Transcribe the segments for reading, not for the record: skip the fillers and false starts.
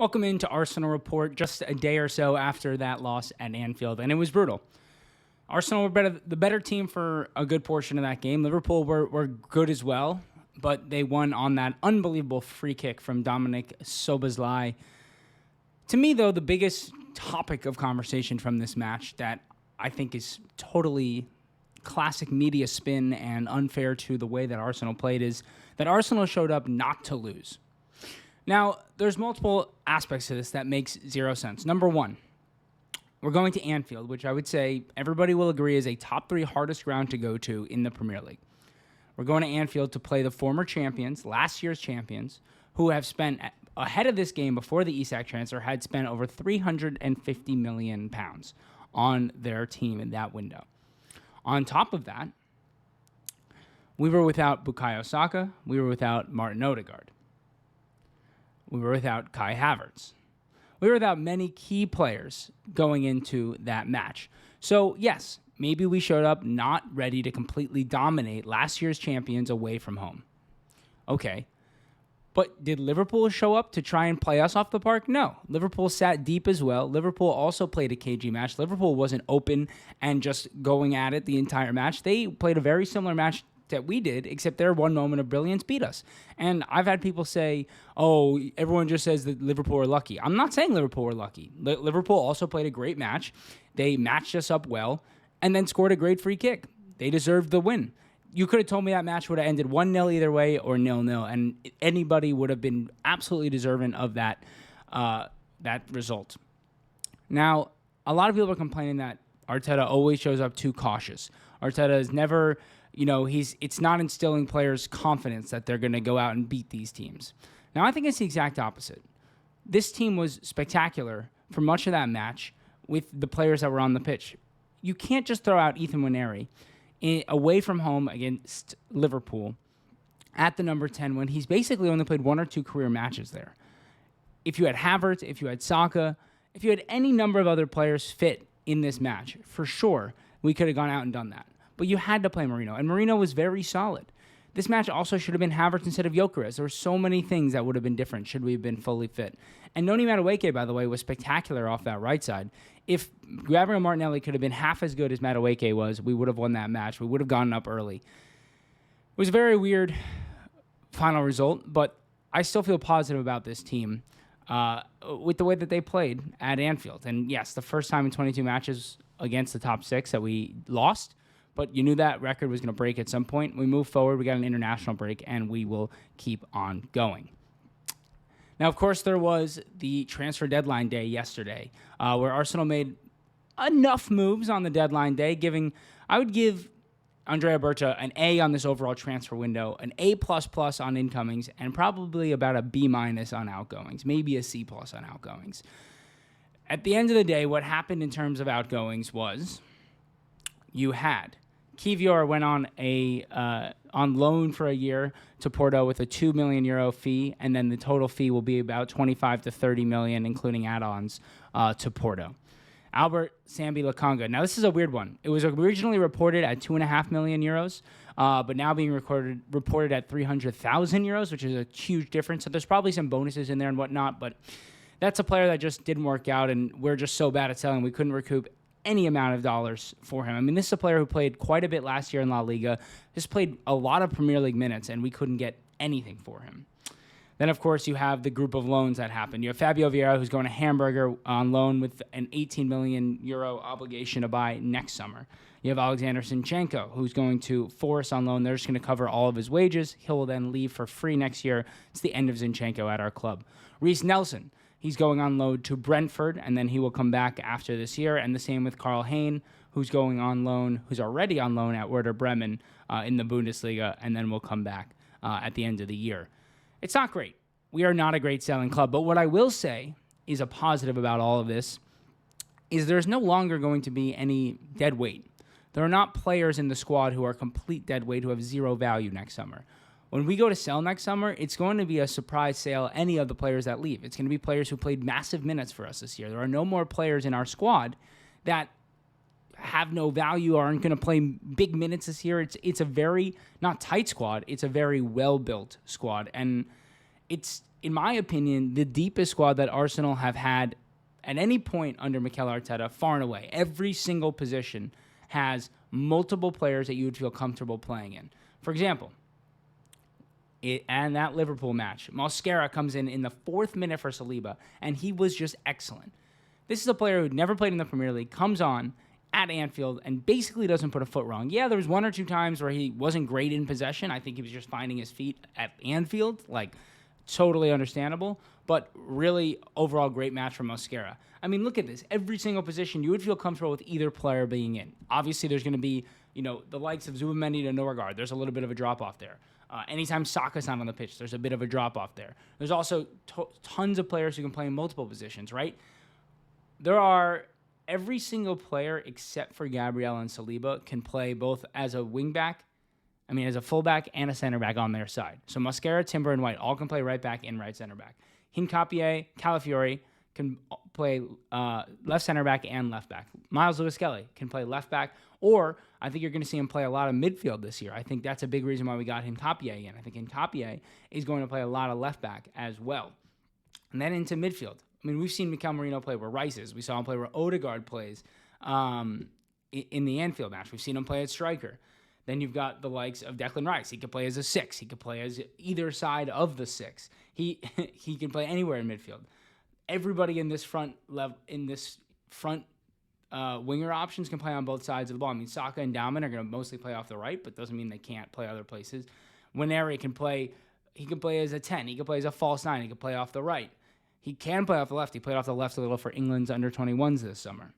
Welcome into Arsenal Report just a day or so after that loss at Anfield, and it was brutal. Arsenal were the better team for a good portion of that game. Liverpool were good as well, but they won on that unbelievable free kick from Dominic Szoboszlai. To me, though, the biggest topic of conversation from this match that I think is totally classic media spin and unfair to the way that Arsenal played is that Arsenal showed up not to lose. Now, there's multiple aspects to this that makes zero sense. Number one, we're going to Anfield, which I would say everybody will agree is a top 3 hardest ground to go to in the Premier League. We're going to Anfield to play the former champions, last year's champions, who have spent, ahead of this game before the Isak transfer, had spent over £350 million on their team in that window. On top of that, we were without Bukayo Saka, we were without Martin Odegaard. We were without Kai Havertz. We were without many key players going into that match. So, yes, maybe we showed up not ready to completely dominate last year's champions away from home. Okay. But did Liverpool show up to try and play us off the park? No. Liverpool sat deep as well. Liverpool also played a cagey match. Liverpool wasn't open and just going at it the entire match. They played a very similar match that we did, except their one moment of brilliance beat us. And I've had people say, oh, everyone just says that Liverpool are lucky. I'm not saying Liverpool were lucky. Liverpool also played a great match. They matched us up well and then scored a great free kick. They deserved the win. You could have told me that match would have ended 1-0 either way or 0-0, and anybody would have been absolutely deserving of that result. Now, a lot of people are complaining that Arteta always shows up too cautious. Arteta is never... it's not instilling players confidence that they're going to go out and beat these teams. Now, I think it's the exact opposite. This team was spectacular for much of that match with the players that were on the pitch. You can't just throw out Ethan Nwaneri away from home against Liverpool at the number 10 when he's basically only played 1 or 2 career matches there. If you had Havertz, if you had Saka, if you had any number of other players fit in this match, for sure, we could have gone out and done that. But you had to play Marino, and Marino was very solid. This match also should have been Havertz instead of Gyökeres. There were so many things that would have been different should we have been fully fit. And Noni Madueke, by the way, was spectacular off that right side. If Gabriel Martinelli could have been half as good as Madueke was, we would have won that match. We would have gotten up early. It was a very weird final result, but I still feel positive about this team with the way that they played at Anfield. And yes, the first time in 22 matches against the top 6 that we lost, but you knew that record was going to break at some point. We move forward. We got an international break, and we will keep on going. Now, of course, there was the transfer deadline day yesterday, where Arsenal made enough moves on the deadline day. I would give Andrea Berta an A on this overall transfer window, an A++ on incomings, and probably about a B- on outgoings, maybe a C+ on outgoings. At the end of the day, what happened in terms of outgoings was you had Kivior went on loan for a year to Porto with a €2 million fee, and then the total fee will be about 25 to 30 million, including add-ons to Porto. Albert Sambi Lakanga. Now, this is a weird one. It was originally reported at €2.5 million, but now being reported at 300,000 euros, which is a huge difference. So there's probably some bonuses in there and whatnot, but that's a player that just didn't work out, and we're just so bad at selling we couldn't recoup any amount of dollars for him. I mean, this is a player who played quite a bit last year in La Liga, just played a lot of Premier League minutes, and we couldn't get anything for him. Then, of course, you have the group of loans that happened. You have Fabio Vieira, who's going to Hamburger on loan with an €18 million obligation to buy next summer. You have Alexander Zinchenko, who's going to Forest on loan. They're just going to cover all of his wages. He'll then leave for free next year. It's the end of Zinchenko at our club. Reece Nelson, he's going on loan to Brentford, and then he will come back after this year. And the same with Karl Hayne, who's going on loan, who's already on loan at Werder Bremen in the Bundesliga, and then will come back at the end of the year. It's not great. We are not a great selling club. But what I will say is a positive about all of this is there's no longer going to be any dead weight. There are not players in the squad who are complete dead weight who have zero value next summer. When we go to sell next summer, it's going to be a surprise sale, any of the players that leave. It's going to be players who played massive minutes for us this year. There are no more players in our squad that have no value or aren't going to play big minutes this year. It's a very, not tight squad, it's a very well-built squad. And it's in my opinion, the deepest squad that Arsenal have had at any point under Mikel Arteta, far and away. Every single position has multiple players that you would feel comfortable playing in. For example, and that Liverpool match, Mosquera comes in the 4th minute for Saliba, and he was just excellent. This is a player who never played in the Premier League, comes on at Anfield, and basically doesn't put a foot wrong. Yeah, there was 1 or 2 times where he wasn't great in possession. I think he was just finding his feet at Anfield, totally understandable, but really overall great match from Mosquera. I mean, look at this. Every single position, you would feel comfortable with either player being in. Obviously, there's going to be, the likes of Zubimendi to Norgard. There's a little bit of a drop-off there. Anytime Saka's not on the pitch, there's a bit of a drop-off there. There's also tons of players who can play in multiple positions, right? There are every single player except for Gabriel and Saliba can play both as a wingback, as a fullback and a center back on their side. So Mosquera, Timber, and White all can play right back and right center back. Hincapié, Calafiori can play left center back and left back. Miles Lewis-Skelly can play left back, or I think you're going to see him play a lot of midfield this year. I think that's a big reason why we got Hincapié in. I think Hincapié is going to play a lot of left back as well. And then into midfield. We've seen Mikel Merino play where Rice is. We saw him play where Odegaard plays in the Anfield match. We've seen him play at striker. Then you've got the likes of Declan Rice. He could play as a 6. He could play as either side of the 6. He can play anywhere in midfield. Everybody in this front winger options can play on both sides of the ball. Saka and Dalman are going to mostly play off the right, but doesn't mean they can't play other places. Nwaneri can play. He can play as a 10. He can play as a false 9. He can play off the right. He can play off the left. He played off the left a little for England's under-21s this summer.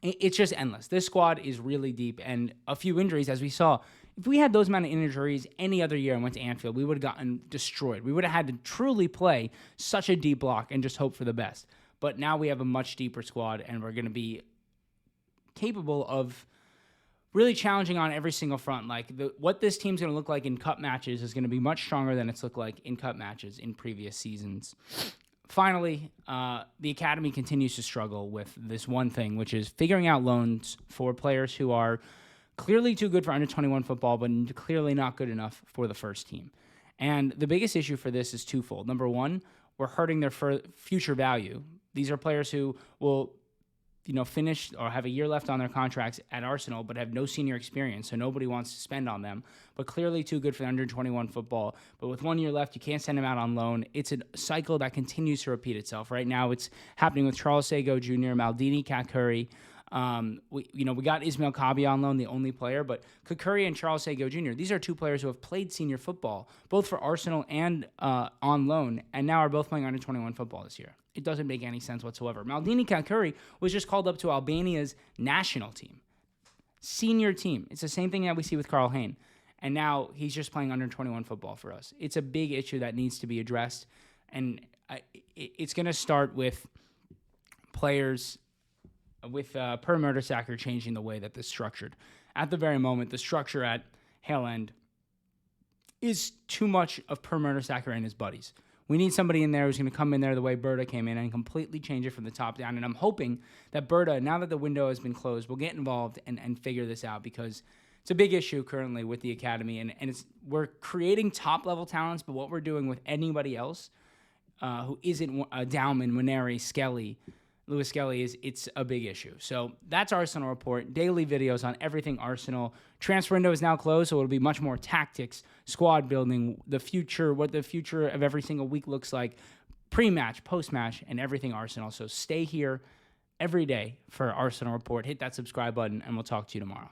It's just endless. This squad is really deep, and a few injuries, as we saw. If we had those amount of injuries any other year and went to Anfield, we would have gotten destroyed. We would have had to truly play such a deep block and just hope for the best. But now we have a much deeper squad, and we're going to be capable of really challenging on every single front. What this team's going to look like in cup matches is going to be much stronger than it's looked like in cup matches in previous seasons. Finally, the academy continues to struggle with this one thing, which is figuring out loans for players who are clearly too good for under-21 football, but clearly not good enough for the first team. And the biggest issue for this is twofold. Number one, we're hurting their future value. These are players who will finish or have a year left on their contracts at Arsenal, but have no senior experience, so nobody wants to spend on them, but clearly too good for under-21 football. But with 1 year left, you can't send them out on loan. It's a cycle that continues to repeat itself. Right now, it's happening with Charles Sago Jr., Maldini, Kakuri. We got Ismail Kabi on loan, the only player, but Kakuri and Charles Sago Jr., these are 2 players who have played senior football, both for Arsenal and on loan, and now are both playing under-21 football this year. It doesn't make any sense whatsoever. Maldini Kakuri was just called up to Albania's national team, senior team. It's the same thing that we see with Karl Hayne, and now he's just playing under-21 football for us. It's a big issue that needs to be addressed, and it's going to start with players with Per Mertesacker changing the way that this is structured. At the very moment, the structure at Hale End is too much of Per Mertesacker and his buddies. We need somebody in there who's going to come in there the way Berta came in and completely change it from the top down. And I'm hoping that Berta, now that the window has been closed, will get involved and figure this out, because it's a big issue currently with the academy. And we're creating top-level talents, but what we're doing with anybody else who isn't Dalman, Nwaneri, Skelly, Lewis Skelly, it's a big issue. So that's Arsenal Report. Daily videos on everything Arsenal. Transfer window is now closed, so it'll be much more tactics, squad building, the future, what the future of every single week looks like, pre-match, post-match, and everything Arsenal. So stay here every day for Arsenal Report. Hit that subscribe button, and we'll talk to you tomorrow.